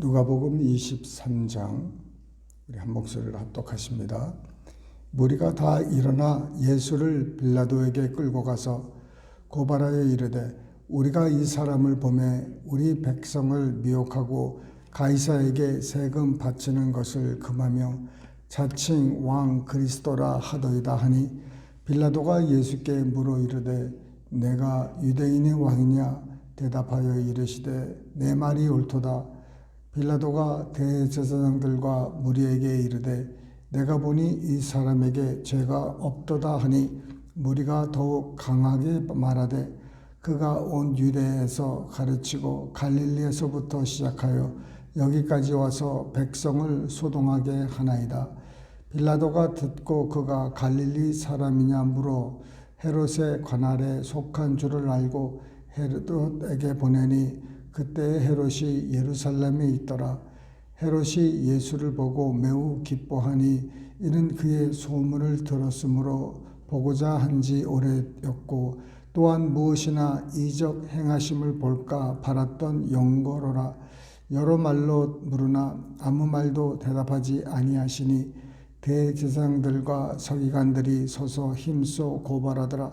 누가복음 23장 우리 한 목소리로 합독하십니다. 무리가 다 일어나 예수를 빌라도에게 끌고 가서 고발하여 이르되 우리가 이 사람을 보매 우리 백성을 미혹하고 가이사에게 세금 바치는 것을 금하며 자칭 왕 그리스도라 하더이다 하니 빌라도가 예수께 물어 이르되 내가 유대인의 왕이냐 대답하여 이르시되 내 말이 옳도다. 빌라도가 대제사장들과 무리에게 이르되 내가 보니 이 사람에게 죄가 없도다 하니 무리가 더욱 강하게 말하되 그가 온 유대에서 가르치고 갈릴리에서부터 시작하여 여기까지 와서 백성을 소동하게 하나이다. 빌라도가 듣고 그가 갈릴리 사람이냐 물어 헤롯의 관할에 속한 줄을 알고 헤롯에게 보내니 그때 헤롯이 예루살렘에 있더라. 헤롯이 예수를 보고 매우 기뻐하니 이는 그의 소문을 들었으므로 보고자 한지 오래였고 또한 무엇이나 이적 행하심을 볼까 바랐던 영거로라. 여러 말로 물으나 아무 말도 대답하지 아니하시니 대제사장들과 서기관들이 서서 힘써 고발하더라.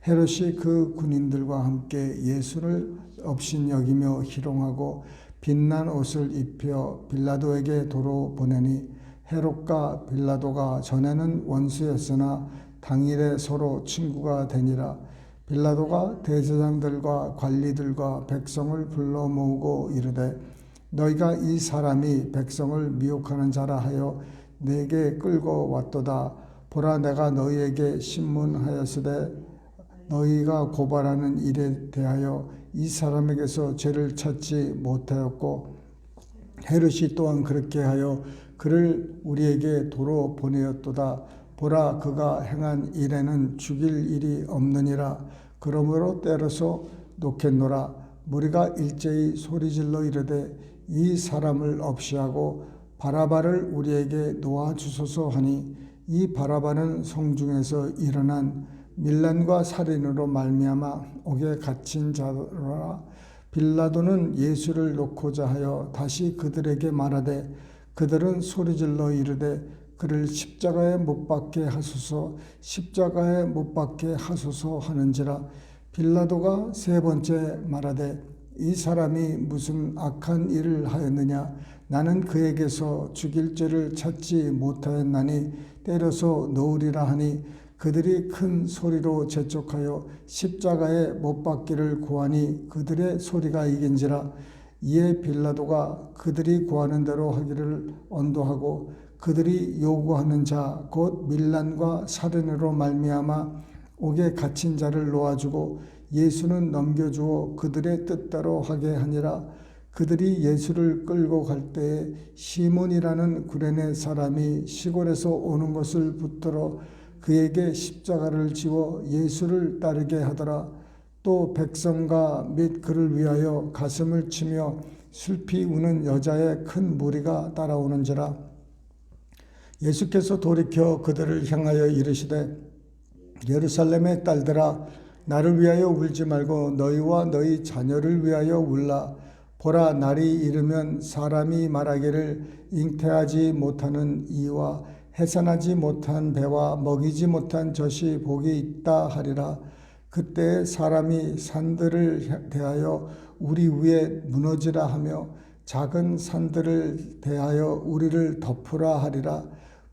헤롯이 그 군인들과 함께 예수를 업신여기며 희롱하고 빛난 옷을 입혀 빌라도에게 도로 보내니 헤롯과 빌라도가 전에는 원수였으나 당일에 서로 친구가 되니라. 빌라도가 대제사장들과 관리들과 백성을 불러 모으고 이르되 너희가 이 사람이 백성을 미혹하는 자라 하여 내게 끌고 왔도다. 보라 내가 너희에게 신문하였으되 너희가 고발하는 일에 대하여 이 사람에게서 죄를 찾지 못하였고 헤롯이 또한 그렇게 하여 그를 우리에게 도로 보내었도다. 보라 그가 행한 일에는 죽일 일이 없느니라. 그러므로 때려서 놓겠노라. 무리가 일제히 소리질러 이르되 이 사람을 없이하고 바라바를 우리에게 놓아주소서 하니 이 바라바는 성중에서 일어난 밀란과 살인으로 말미암아 옥에 갇힌 자라. 빌라도는 예수를 놓고자 하여 다시 그들에게 말하되 그들은 소리질러 이르되 그를 십자가에 못 박게 하소서 십자가에 못 박게 하소서 하는지라. 빌라도가 세 번째 말하되 이 사람이 무슨 악한 일을 하였느냐. 나는 그에게서 죽일 죄를 찾지 못하였나니 때려서 놓으리라 하니 그들이 큰 소리로 재촉하여 십자가에 못 박기를 구하니 그들의 소리가 이긴지라. 이에 빌라도가 그들이 구하는 대로 하기를 언도하고 그들이 요구하는 자 곧 밀란과 살인으로 말미암아 옥에 갇힌 자를 놓아주고 예수는 넘겨주어 그들의 뜻대로 하게 하니라. 그들이 예수를 끌고 갈 때에 시몬이라는 구레네 사람이 시골에서 오는 것을 붙들어 그에게 십자가를 지워 예수를 따르게 하더라. 또 백성과 및 그를 위하여 가슴을 치며 슬피 우는 여자의 큰 무리가 따라오는지라. 예수께서 돌이켜 그들을 향하여 이르시되 예루살렘의 딸들아 나를 위하여 울지 말고 너희와 너희 자녀를 위하여 울라. 보라 날이 이르면 사람이 말하기를 잉태하지 못하는 이와 해산하지 못한 배와 먹이지 못한 젖이 복이 있다 하리라. 그때 사람이 산들을 대하여 우리 위에 무너지라 하며 작은 산들을 대하여 우리를 덮으라 하리라.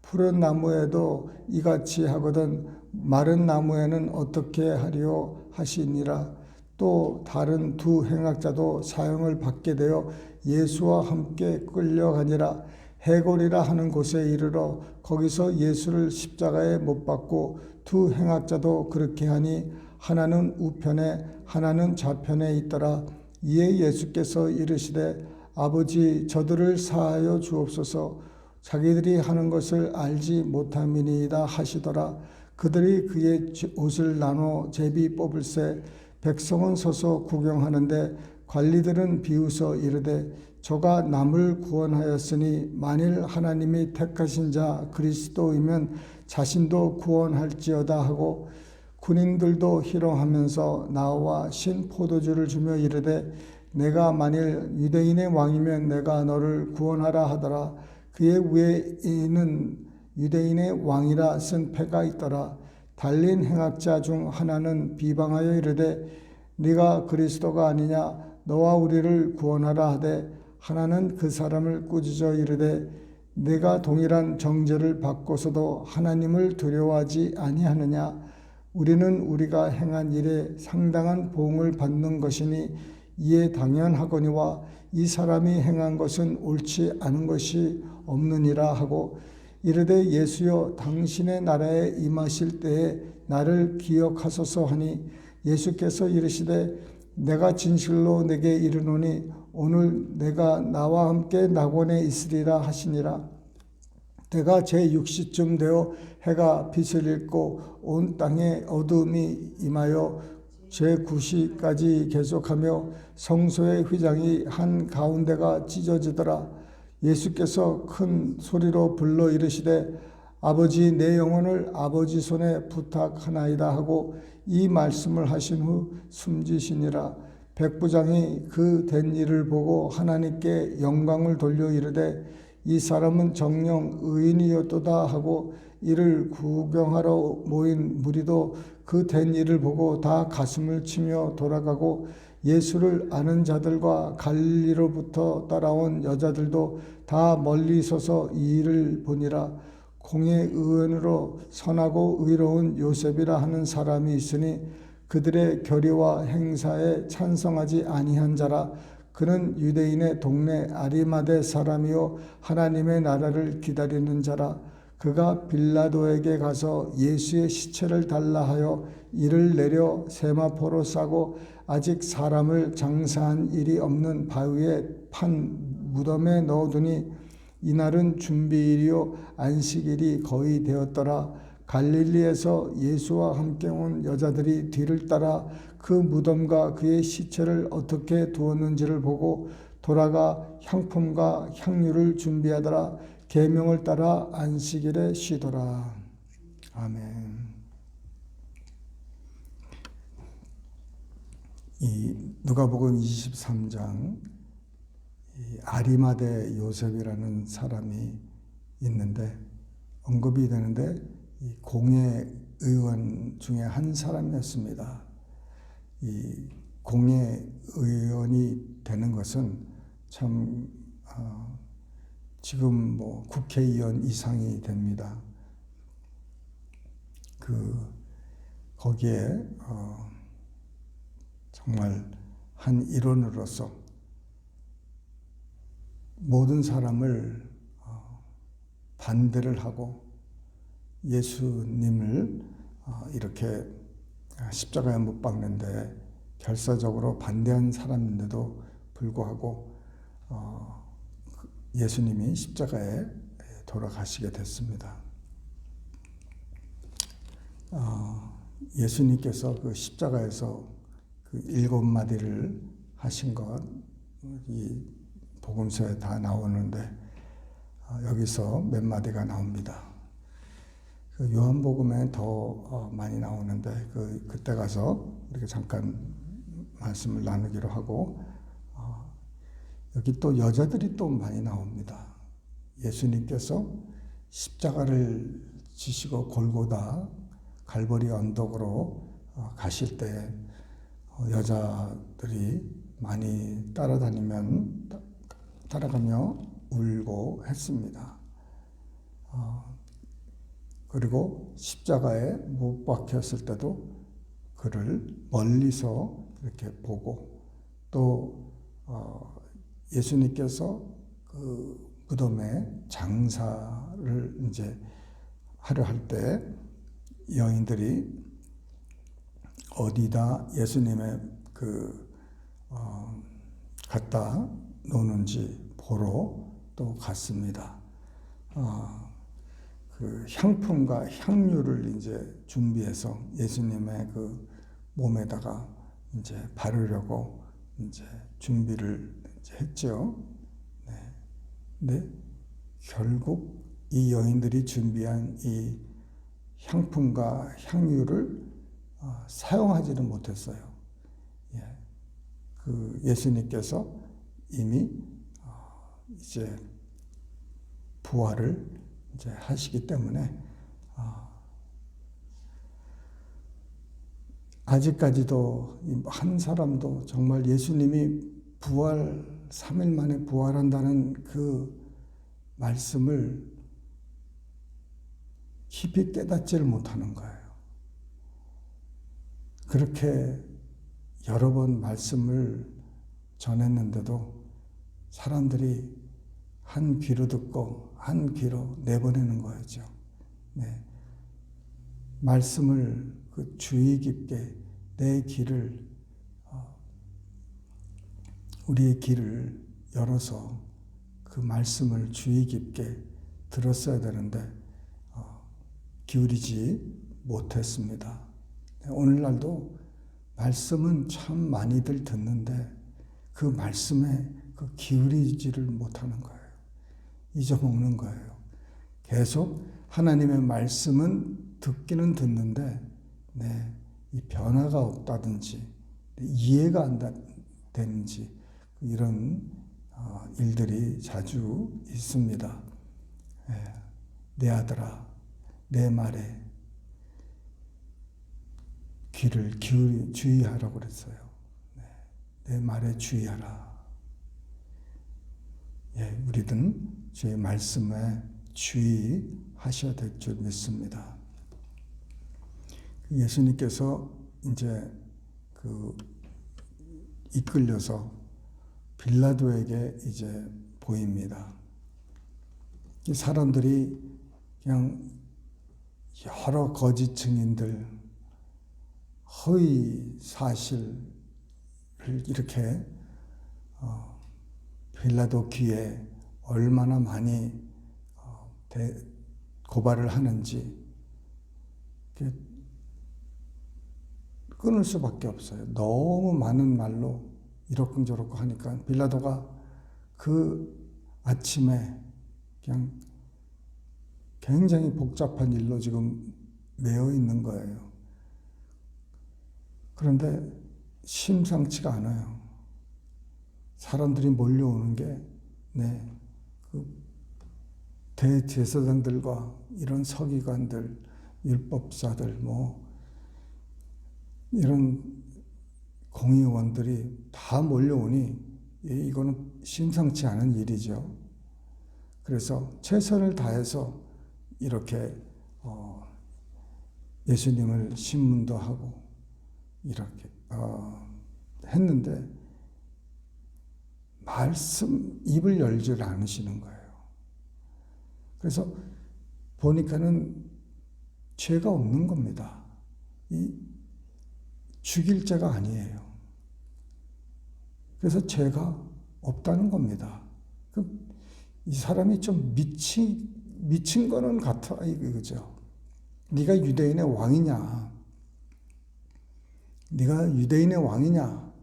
푸른 나무에도 이같이 하거든 마른 나무에는 어떻게 하리요 하시니라. 또 다른 두 행악자도 사형을 받게 되어 예수와 함께 끌려가니라. 해골이라 하는 곳에 이르러 거기서 예수를 십자가에 못 박고 두 행악자도 그렇게 하니 하나는 우편에 하나는 좌편에 있더라. 이에 예수께서 이르시되 아버지 저들을 사하여 주옵소서 자기들이 하는 것을 알지 못함이니이다 하시더라. 그들이 그의 옷을 나눠 제비 뽑을새 백성은 서서 구경하는데 관리들은 비웃어 이르되 저가 남을 구원하였으니 만일 하나님이 택하신 자 그리스도이면 자신도 구원할지어다 하고 군인들도 희롱하면서 나와 신 포도주를 주며 이르되 내가 만일 유대인의 왕이면 내가 너를 구원하라 하더라. 그의 위에는 유대인의 왕이라 쓴 패가 있더라. 달린 행악자 중 하나는 비방하여 이르되 네가 그리스도가 아니냐 너와 우리를 구원하라 하되 하나는 그 사람을 꾸짖어 이르되 네가 동일한 정죄를 받고서도 하나님을 두려워하지 아니하느냐 우리는 우리가 행한 일에 상당한 보응을 받는 것이니 이에 당연하거니와 이 사람이 행한 것은 옳지 않은 것이 없느니라 하고 이르되 예수여 당신의 나라에 임하실 때에 나를 기억하소서 하니 예수께서 이르시되 내가 진실로 내게 이르노니 오늘 내가 나와 함께 낙원에 있으리라 하시니라. 때가 제6시쯤 되어 해가 빛을 잃고 온 땅에 어둠이 임하여 제9시까지 계속하며 성소의 휘장이 한 가운데가 찢어지더라. 예수께서 큰 소리로 불러 이르시되 아버지 내 영혼을 아버지 손에 부탁하나이다 하고 이 말씀을 하신 후 숨지시니라. 백부장이 그 된 일을 보고 하나님께 영광을 돌려 이르되 이 사람은 정녕 의인이었도다 하고 이를 구경하러 모인 무리도 그 된 일을 보고 다 가슴을 치며 돌아가고 예수를 아는 자들과 갈릴리로부터 따라온 여자들도 다 멀리 서서 이 일을 보니라. 공의 의원으로 선하고 의로운 요셉이라 하는 사람이 있으니 그들의 결의와 행사에 찬성하지 아니한 자라. 그는 유대인의 동네 아리마대 사람이요 하나님의 나라를 기다리는 자라. 그가 빌라도에게 가서 예수의 시체를 달라 하여 이를 내려 세마포로 싸고 아직 사람을 장사한 일이 없는 바위에 판 무덤에 넣어두니 이날은 준비일이요 안식일이 거의 되었더라. 갈릴리에서 예수와 함께 온 여자들이 뒤를 따라 그 무덤과 그의 시체를 어떻게 두었는지를 보고 돌아가 향품과 향유를 준비하더라. 계명을 따라 안식일에 쉬더라. 아멘. 이 누가복음 23장 이 아리마대 요셉이라는 사람이 있는데 언급이 되는데 이 공회 의원 중에 한 사람이었습니다. 이 공회 의원이 되는 것은 참 지금 뭐 국회의원 이상이 됩니다. 거기에 정말 한 일원으로서 모든 사람을 반대를 하고 예수님을 이렇게 십자가에 못 박는데 결사적으로 반대한 사람인데도 불구하고 예수님이 십자가에 돌아가시게 됐습니다. 예수님께서 그 십자가에서 그 7마디를 하신 것, 이 복음서에 다 나오는데 여기서 몇 마디가 나옵니다. 그 요한복음에 더 많이 나오는데 그때 가서 이렇게 잠깐 말씀을 나누기로 하고 여기 또 여자들이 또 많이 나옵니다. 예수님께서 십자가를 지시고 골고다 갈보리 언덕으로 가실 때 여자들이 많이 따라가며 울고 했습니다. 그리고 십자가에 못 박혔을 때도 그를 멀리서 이렇게 보고 또 예수님께서 그 무덤에 장사를 이제 하려 할 때 여인들이 어디다 예수님의 갖다 놓는지 보러 또 갔습니다. 그 향품과 향유를 이제 준비해서 예수님의 그 몸에다가 이제 바르려고 이제 준비를 이제 했죠. 네. 근데 결국 이 여인들이 준비한 이 향품과 향유를 사용하지는 못했어요. 예. 그 예수님께서 이미 이제 부활을 이제 하시기 때문에 아직까지도 한 사람도 정말 예수님이 3일 만에 부활한다는 그 말씀을 깊이 깨닫지를 못하는 거예요. 그렇게 여러 번 말씀을 전했는데도 사람들이 한 귀로 듣고 한 귀로 내보내는 거죠. 네. 말씀을 그 주의 깊게 우리의 귀를 열어서 그 말씀을 주의 깊게 들었어야 되는데 기울이지 못했습니다. 오늘날도 말씀은 참 많이들 듣는데 그 말씀에 기울이지를 못하는 거예요. 잊어먹는 거예요. 계속 하나님의 말씀은 듣기는 듣는데 이 변화가 없다든지 이해가 안 되는지 이런 일들이 자주 있습니다. 내 아들아, 내 말에 귀를 주의하라고 그랬어요. 내 말에 주의하라. 우리는 주의 말씀에 주의하셔야 될 줄 믿습니다. 예수님께서 이제 이끌려서 빌라도에게 이제 보입니다. 이 사람들이 그냥 여러 거짓 증인들, 허위 사실을 이렇게 빌라도 귀에 얼마나 많이 고발을 하는지 끊을 수밖에 없어요. 너무 많은 말로 이러쿵저러쿵 하니까 빌라도가 그 아침에 그냥 굉장히 복잡한 일로 지금 매여 있는 거예요. 그런데 심상치가 않아요. 사람들이 몰려오는 게 그 대제사장들과 이런 서기관들, 율법사들 이런 공의원들이 다 몰려오니 이거는 심상치 않은 일이죠. 그래서 최선을 다해서 이렇게 예수님을 신문도 하고 이렇게 했는데 입을 열질 않으시는 거예요. 그래서 보니까는 죄가 없는 겁니다. 죽일 죄가 아니에요. 그래서 죄가 없다는 겁니다. 이 사람이 좀 미친 거는 같아, 이거죠. 네가 유대인의 왕이냐? 네가 유대인의 왕이냐?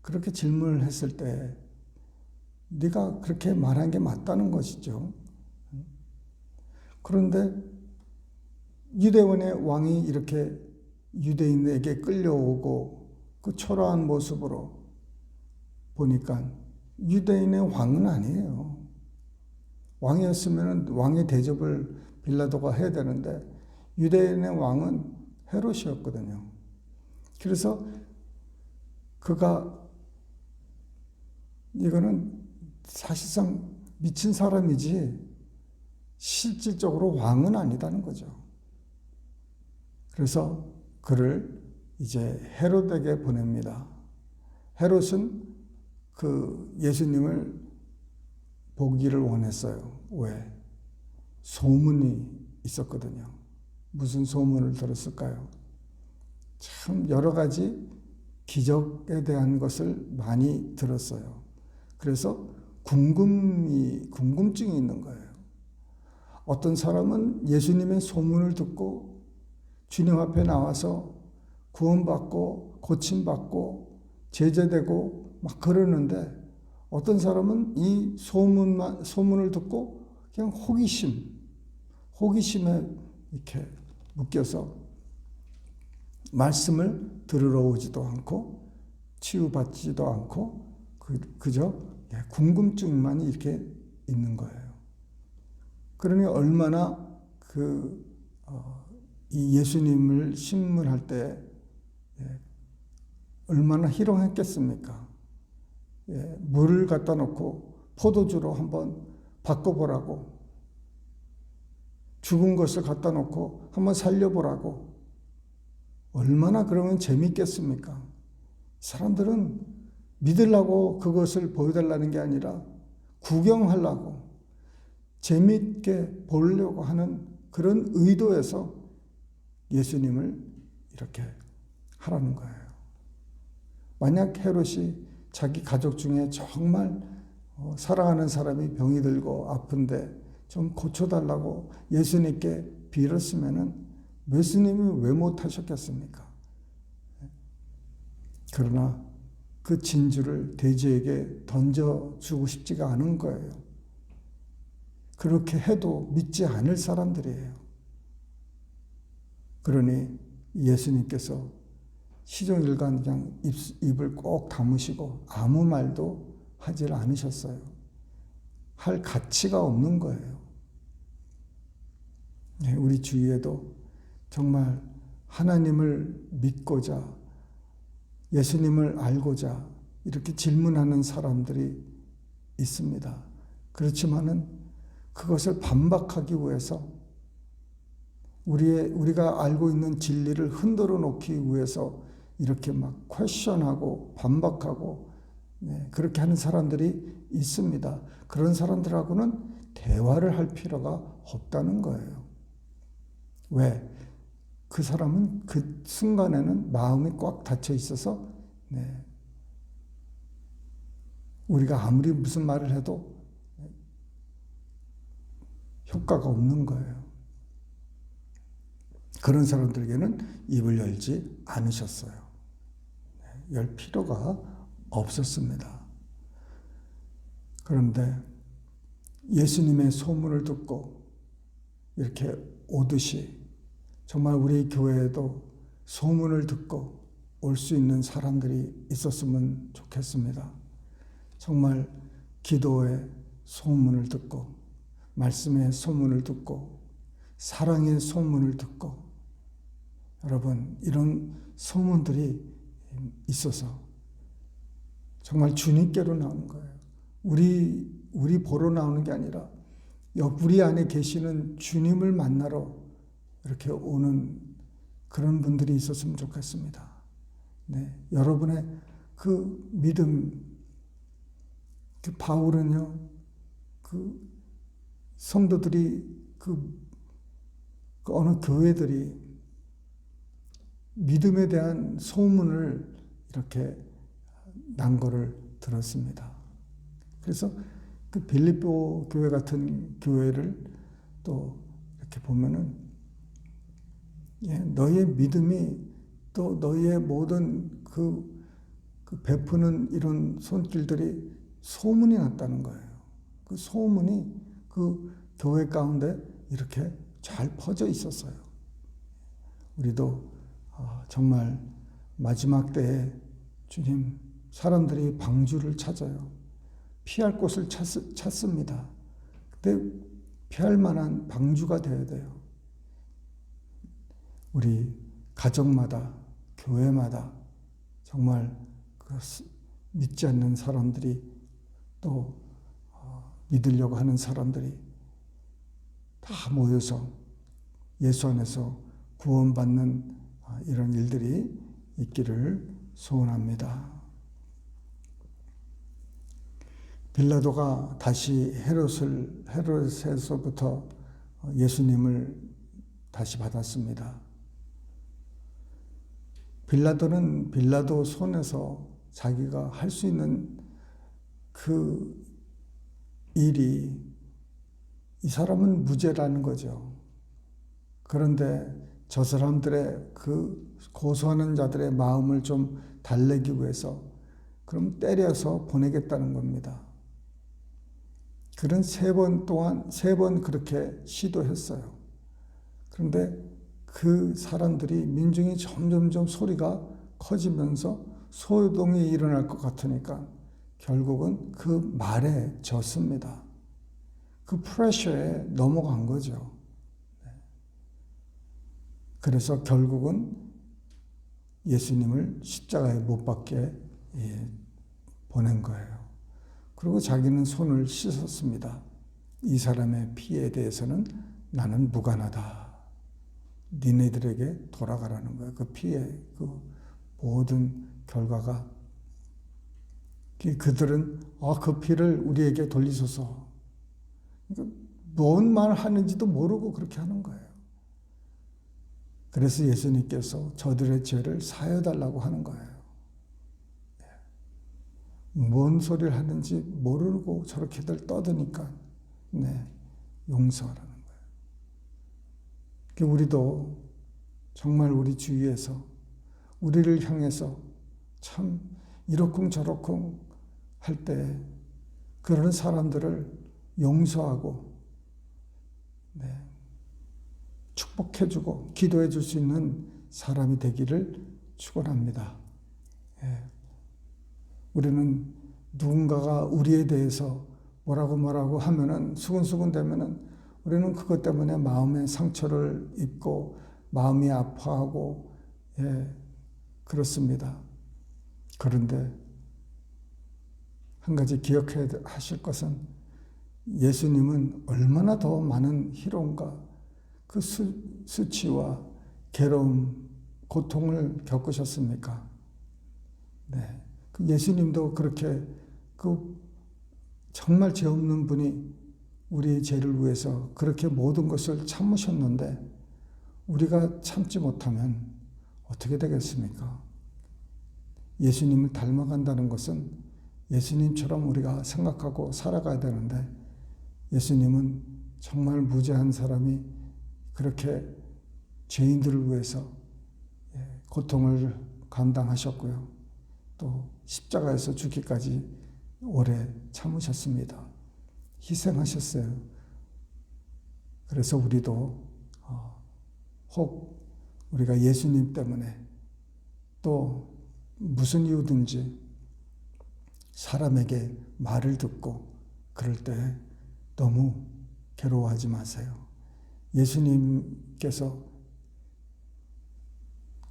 그렇게 질문을 했을 때 네가 그렇게 말한 게 맞다는 것이죠. 그런데 유대인의 왕이 이렇게 유대인에게 끌려오고 그 초라한 모습으로 보니까 유대인의 왕은 아니에요. 왕이었으면 왕의 대접을 빌라도가 해야 되는데 유대인의 왕은 헤롯이었거든요. 그래서 그가 이거는 사실상 미친 사람이지 실질적으로 왕은 아니다는 거죠. 그래서 그를 이제 헤롯에게 보냅니다. 헤롯은 그 예수님을 보기를 원했어요. 왜? 소문이 있었거든요. 무슨 소문을 들었을까요? 참 여러 가지 기적에 대한 것을 많이 들었어요. 그래서 궁금증이 있는 거예요. 어떤 사람은 예수님의 소문을 듣고 주님 앞에 나와서 구원받고 고침받고 제자되고 막 그러는데 어떤 사람은 이 소문을 듣고 그냥 호기심에 이렇게 묶여서 말씀을 들으러 오지도 않고 치유받지도 않고 그저 궁금증만 이렇게 있는 거예요. 그러니 얼마나 이 예수님을 신문할 때 얼마나 희롱했겠습니까? 물을 갖다 놓고 포도주로 한번 바꿔보라고, 죽은 것을 갖다 놓고 한번 살려보라고, 얼마나 그러면 재밌겠습니까? 사람들은 믿으려고 그것을 보여달라는 게 아니라 구경하려고, 재밌게 보려고 하는 그런 의도에서 예수님을 이렇게 하라는 거예요. 만약 헤롯이 자기 가족 중에 정말 사랑하는 사람이 병이 들고 아픈데 좀 고쳐달라고 예수님께 빌었으면은 예수님이 왜 못하셨겠습니까? 그러나 그 진주를 돼지에게 던져주고 싶지가 않은 거예요. 그렇게 해도 믿지 않을 사람들이에요. 그러니 예수님께서 시종일관 그냥 입을 꼭 다무시고 아무 말도 하질 않으셨어요. 할 가치가 없는 거예요. 우리 주위에도 정말 하나님을 믿고자, 예수님을 알고자 이렇게 질문하는 사람들이 있습니다. 그렇지만은 그것을 반박하기 위해서 우리가 알고 있는 진리를 흔들어 놓기 위해서 이렇게 막 퀘션하고 반박하고 그렇게 하는 사람들이 있습니다. 그런 사람들하고는 대화를 할 필요가 없다는 거예요. 왜? 그 사람은 그 순간에는 마음이 꽉 닫혀 있어서 우리가 아무리 무슨 말을 해도 효과가 없는 거예요. 그런 사람들에게는 입을 열지 않으셨어요. 열 필요가 없었습니다. 그런데 예수님의 소문을 듣고 이렇게 오듯이 정말 우리 교회에도 소문을 듣고 올 수 있는 사람들이 있었으면 좋겠습니다. 정말 기도의 소문을 듣고, 말씀의 소문을 듣고, 사랑의 소문을 듣고, 여러분, 이런 소문들이 있어서 정말 주님께로 나오는 거예요. 우리 보러 나오는 게 아니라 우리 안에 계시는 주님을 만나러 이렇게 오는 그런 분들이 있었으면 좋겠습니다. 여러분의 그 믿음, 그 바울은요, 그 성도들이 그 어느 교회들이 믿음에 대한 소문을 이렇게 난 거를 들었습니다. 그래서 그 빌립보 교회 같은 교회를 또 이렇게 보면은 너의 믿음이 또 너의 모든 그 베푸는 이런 손길들이 소문이 났다는 거예요. 그 소문이 그 교회 가운데 이렇게 잘 퍼져 있었어요. 우리도 정말 마지막 때에 주님, 사람들이 방주를 찾아요. 피할 곳을 찾습니다. 그때 피할 만한 방주가 되어야 돼요. 우리 가정마다, 교회마다 정말 믿지 않는 사람들이 또 믿으려고 하는 사람들이 다 모여서 예수 안에서 구원받는 이런 일들이 있기를 소원합니다. 빌라도가 다시 헤롯에서부터 예수님을 다시 받았습니다. 빌라도는 빌라도 손에서 자기가 할 수 있는 그 일이, 이 사람은 무죄라는 거죠. 그런데 저 사람들의 그 고소하는 자들의 마음을 좀 달래기 위해서 그럼 때려서 보내겠다는 겁니다. 그런 3번 그렇게 시도했어요. 그런데 그 사람들이, 민중이 점점점 소리가 커지면서 소동이 일어날 것 같으니까 결국은 그 말에 졌습니다. 그 프레셔에 넘어간 거죠. 그래서 결국은 예수님을 십자가에 못 박게 보낸 거예요. 그리고 자기는 손을 씻었습니다. 이 사람의 피에 대해서는 나는 무관하다. 니네들에게 돌아가라는 거예요. 그 피의 그 모든 결과가 그들은 그 피를 우리에게 돌리소서. 뭔 말 하는지도 모르고 그렇게 하는 거예요. 그래서 예수님께서 저들의 죄를 사여달라고 하는 거예요. 뭔 소리를 하는지 모르고 저렇게들 떠드니까 용서하라는 거예요. 우리도 정말 우리 주위에서 우리를 향해서 참 이러쿵저러쿵 할 때 그런 사람들을 용서하고 축복해주고 기도해줄 수 있는 사람이 되기를 축원합니다. 우리는 누군가가 우리에 대해서 뭐라고 하면은 수근수근 되면은 우리는 그것 때문에 마음의 상처를 입고 마음이 아파하고 그렇습니다. 그런데 한 가지 기억해야 하실 것은 예수님은 얼마나 더 많은 희롱과 그 수치와 괴로움, 고통을 겪으셨습니까? 그 예수님도 그렇게 정말 죄 없는 분이 우리의 죄를 위해서 그렇게 모든 것을 참으셨는데 우리가 참지 못하면 어떻게 되겠습니까? 예수님을 닮아간다는 것은 예수님처럼 우리가 생각하고 살아가야 되는데 예수님은 정말 무죄한 사람이 그렇게 죄인들을 위해서 고통을 감당하셨고요. 또 십자가에서 죽기까지 오래 참으셨습니다. 희생하셨어요. 그래서 우리도 혹 우리가 예수님 때문에 또 무슨 이유든지 사람에게 말을 듣고 그럴 때 너무 괴로워하지 마세요. 예수님께서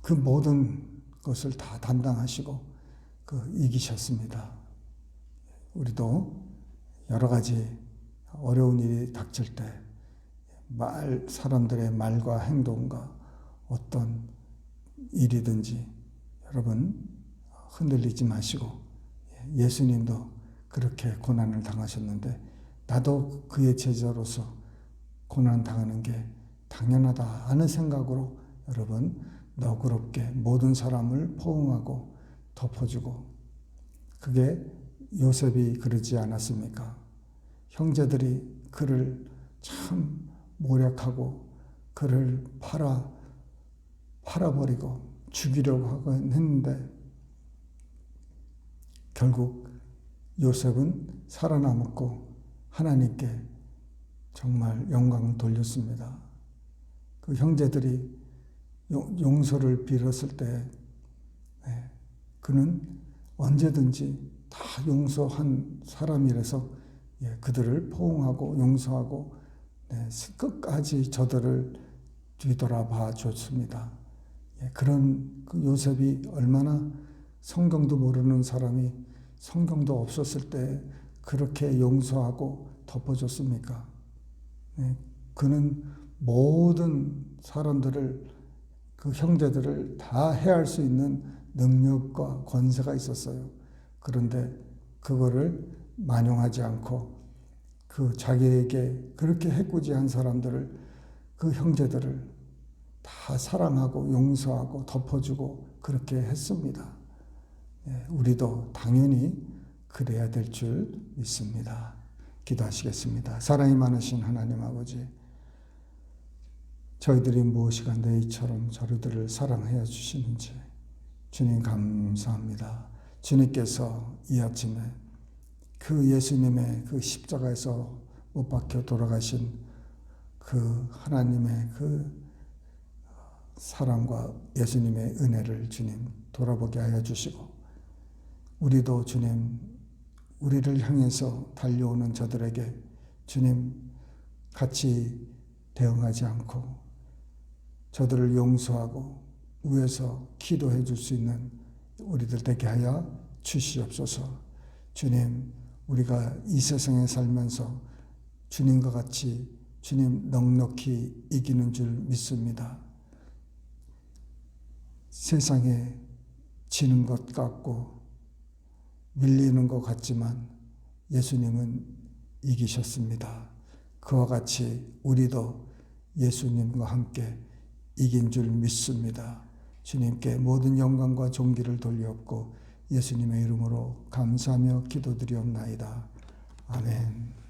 그 모든 것을 다 담당하시고 이기셨습니다. 우리도 여러 가지 어려운 일이 닥칠 때 사람들의 말과 행동과 어떤 일이든지 여러분 흔들리지 마시고 예수님도 그렇게 고난을 당하셨는데 나도 그의 제자로서 고난 당하는 게 당연하다 하는 생각으로 여러분 너그럽게 모든 사람을 포옹하고 덮어주고 그게 요셉이 그러지 않았습니까? 형제들이 그를 참 모략하고 그를 팔아버리고 죽이려고 하곤 했는데 결국 요셉은 살아남았고 하나님께 정말 영광을 돌렸습니다. 그 형제들이 용서를 빌었을 때 그는 언제든지 다 용서한 사람이라서 그들을 포옹하고 용서하고 끝까지 저들을 뒤돌아봐 줬습니다. 그런 그 요셉이 얼마나 성경도 모르는 사람이 성경도 없었을 때 그렇게 용서하고 덮어줬습니까? 그는 모든 사람들을 그 형제들을 다 해할 수 있는 능력과 권세가 있었어요. 그런데 그거를 만용하지 않고 그 자기에게 그렇게 해코지한 사람들을 그 형제들을 다 사랑하고 용서하고 덮어주고 그렇게 했습니다. 우리도 당연히 그래야 될 줄 믿습니다. 기도하시겠습니다. 사랑이 많으신 하나님 아버지, 저희들이 무엇이간데 이처럼 저희들을 사랑하여 주시는지 주님 감사합니다. 주님께서 이 아침에 그 예수님의 그 십자가에서 못 박혀 돌아가신 그 하나님의 그 사랑과 예수님의 은혜를 주님 돌아보게 하여 주시고 우리도 주님, 우리를 향해서 달려오는 저들에게 주님 같이 대응하지 않고 저들을 용서하고 위에서 기도해 줄 수 있는 우리들 되게 하여 주시옵소서. 주님, 우리가 이 세상에 살면서 주님과 같이 주님 넉넉히 이기는 줄 믿습니다. 세상에 지는 것 같고 밀리는 것 같지만 예수님은 이기셨습니다. 그와 같이 우리도 예수님과 함께 이긴 줄 믿습니다. 주님께 모든 영광과 존귀를 돌려엎고 예수님의 이름으로 감사하며 기도드리옵나이다. 아멘.